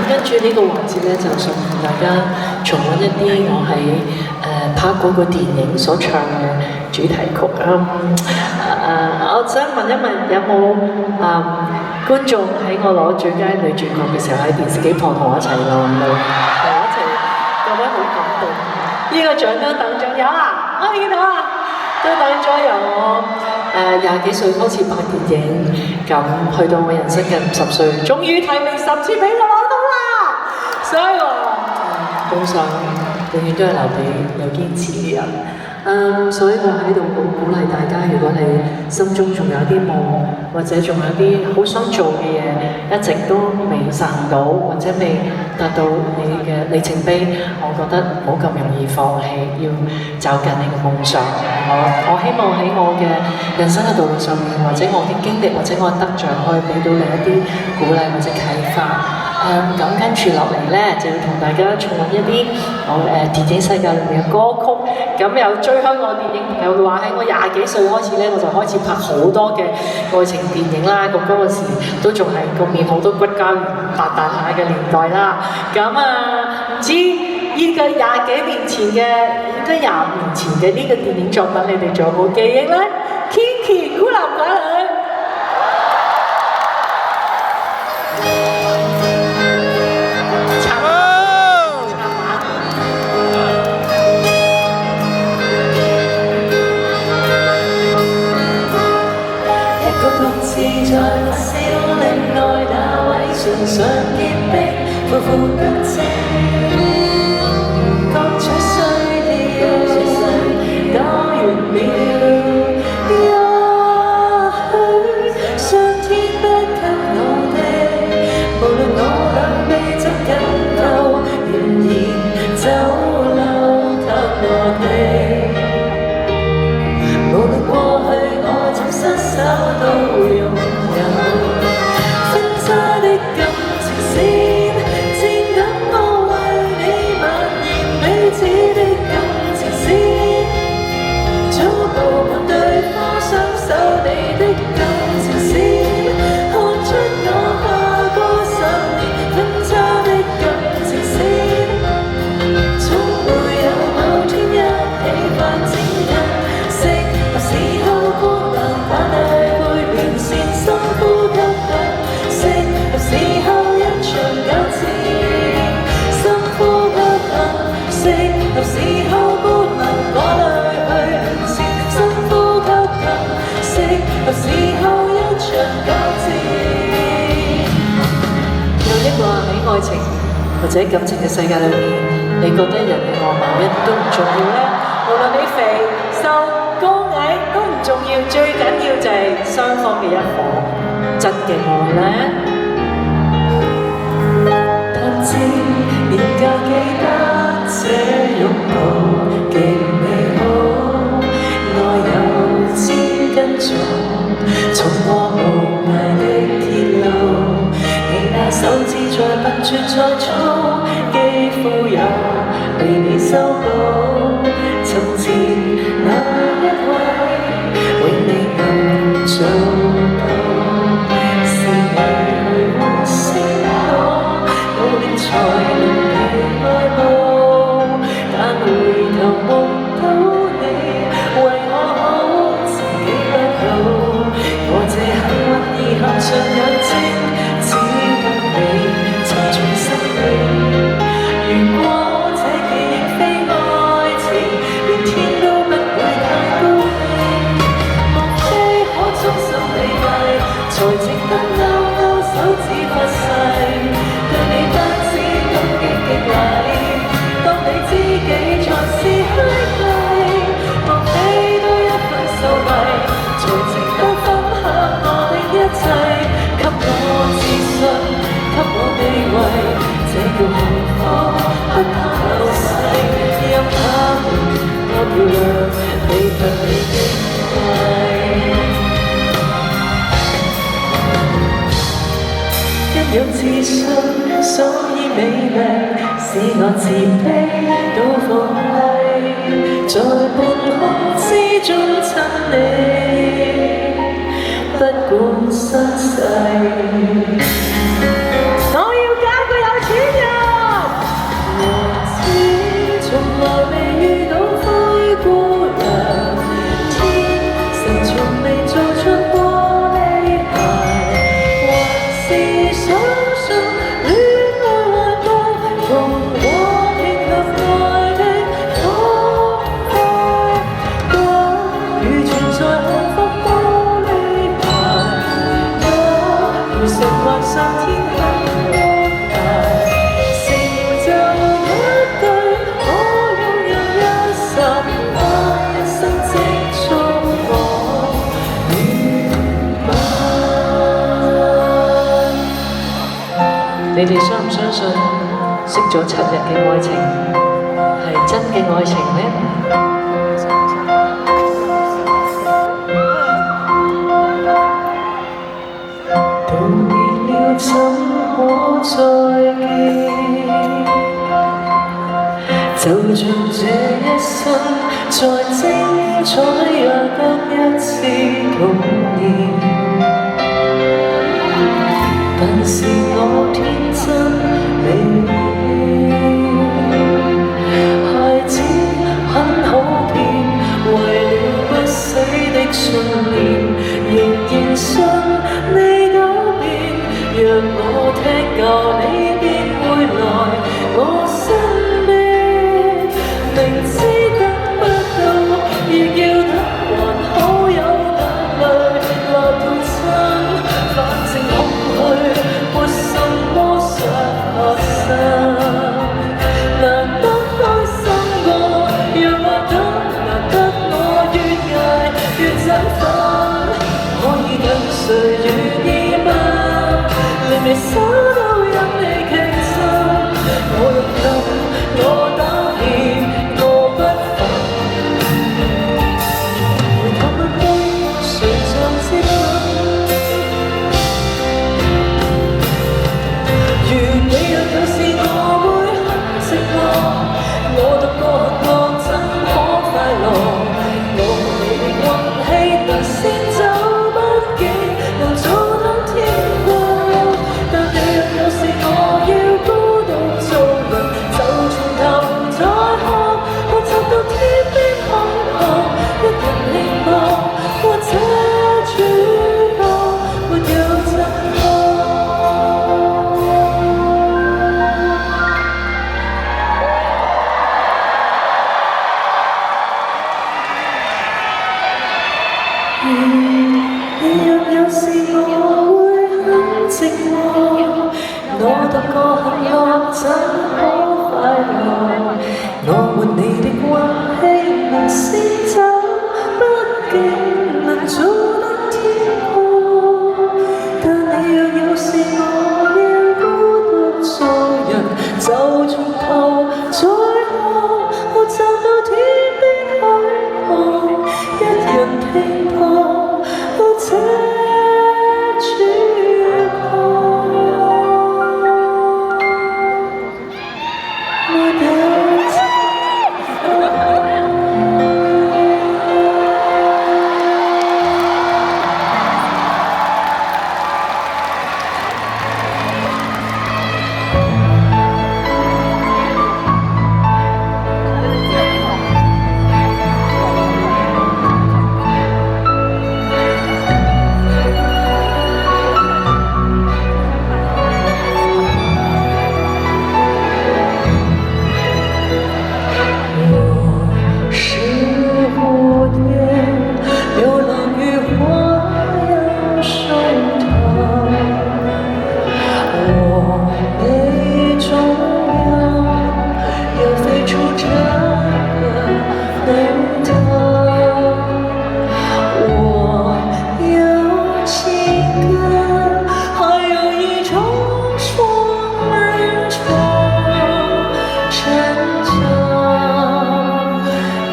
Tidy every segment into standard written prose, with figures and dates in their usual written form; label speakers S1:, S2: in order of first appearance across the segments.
S1: 跟住呢個環節咧，就想同大家重溫一啲我喺拍嗰個電影所唱嘅主題曲我想問一問，有冇觀眾喺我攞最佳女主角嘅時候喺電視機旁同我一齊流淚，同我一齊覺得好感動？呢個獎都等咗有啊，我見到啊，都等咗由我20幾歲開始拍電影，咁去到我人生嘅50歲，終於提名10次俾我攞到啦！所以我好想永遠都係留俾有堅持嘅人。所以我喺度好鼓勵大家，如果你心中仲有啲夢，或者仲有啲好想做嘅嘢，一直都未實行到，或者未達到你嘅里程碑，我覺得唔好咁容易放棄，要走近你嘅夢想。我希望喺我嘅人生嘅道路上面，或者我嘅經歷，或者我嘅得獎，可以俾到你一啲鼓勵或者啟發。咁跟住落嚟咧，就要同大家重溫一啲我電影世界裏面嘅歌曲。咁有追開我電影朋友嘅話，喺我20幾歲開始咧，我就開始拍好多嘅愛情電影啦。咁嗰陣時都仲係個面好多骨膠發達下嘅年代啦。咁唔知呢個20幾年前嘅，應該25年前嘅呢個電影作品，你哋仲有冇記憶咧 ？Kiki 孤男寡女。在小嶺內那位船上結冰，苦苦得正，各取需要，多完美。者感情嘅世界裏面，你覺得人嘅外貌一啲都唔重要呢？無論你肥、瘦、高矮都唔重要，最緊要就係雙方嘅一顆真嘅愛呢。他知仍舊記得這擁抱極美好，愛有千斤重，重過無涯的鐵路。你那手指再笨拙再粗，肌膚也被你修補。從前那一位，永未能做到，是你去喚醒我，努力才能被愛慕。但回頭望到你，為我好自己不好。我這幸運兒合上眼睛，只得你沉醉生命。如果這記憶非愛情，連天都不會太高興。莫非可終身美麗，才值得勾勾手指發誓，對你不止感激極禮，當你知己才是虛偽。莫非多一份秀麗，才值得分享我的一切，給我自信，給我地位，這叫幸福，不怕流逝，任他們多漂亮，你卻你的愛。一有自信，所以美麗，使我自卑都放低，在半空之中親你，不管生死。我要嫁個有錢人，我知從來未遇到灰姑娘，天神從未做出玻璃鞋，還是相信戀愛幻覺，同我拼合愛的方法。假如存在幸福玻璃牌，假如神幻上天空安排，成就一對可擁有一生，花一生積蓄我願吻。你哋相唔相信識咗7日嘅愛情係真嘅愛情呢？道別了怎可再見？就像這一生再精彩也得一次童年。但是我天真美孩子很好騙，為了不死的信念，仍然信你改變，讓我聽夠你便會來我身邊，明知得不到，亦要得還好有眼淚來陪襯，反正空虛沒什麼傷害。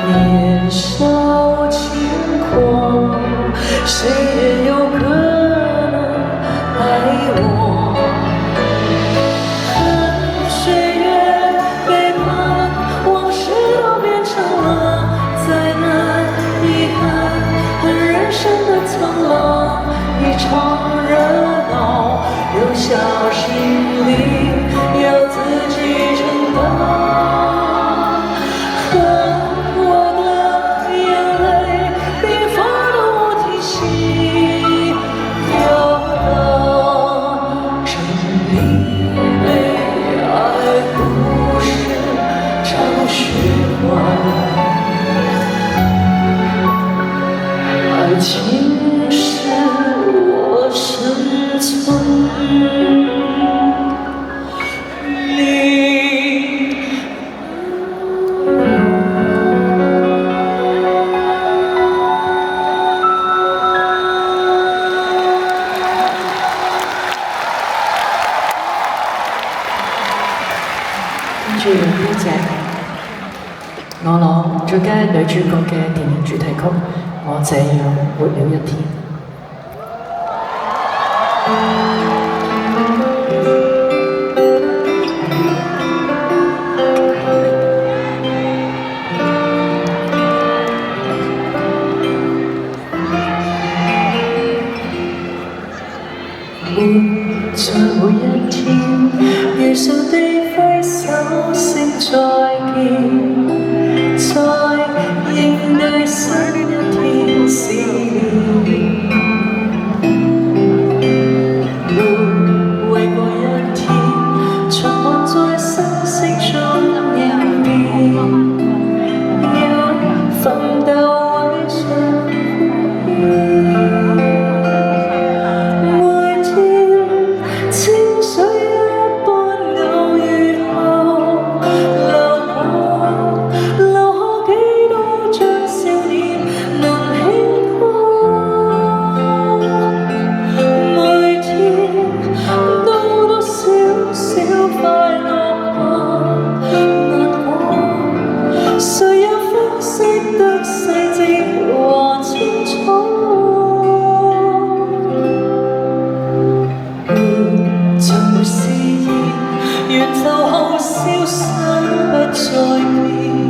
S1: 年少轻狂，谁也有可能爱我。恨岁月背叛，往事都变成了灾难，遗憾和人生的苍狼，一场热闹，留下心里要自己承担。 爱情是我生存里。跟住呢隻我攞最佳女主角嘅電影主題曲。 我這樣活了一天。活在每一天，如數地揮手聲再見，再應對新一天思念。活為過一天，循環在生死中演變，要奮鬥為上呼遠走後消失不再變。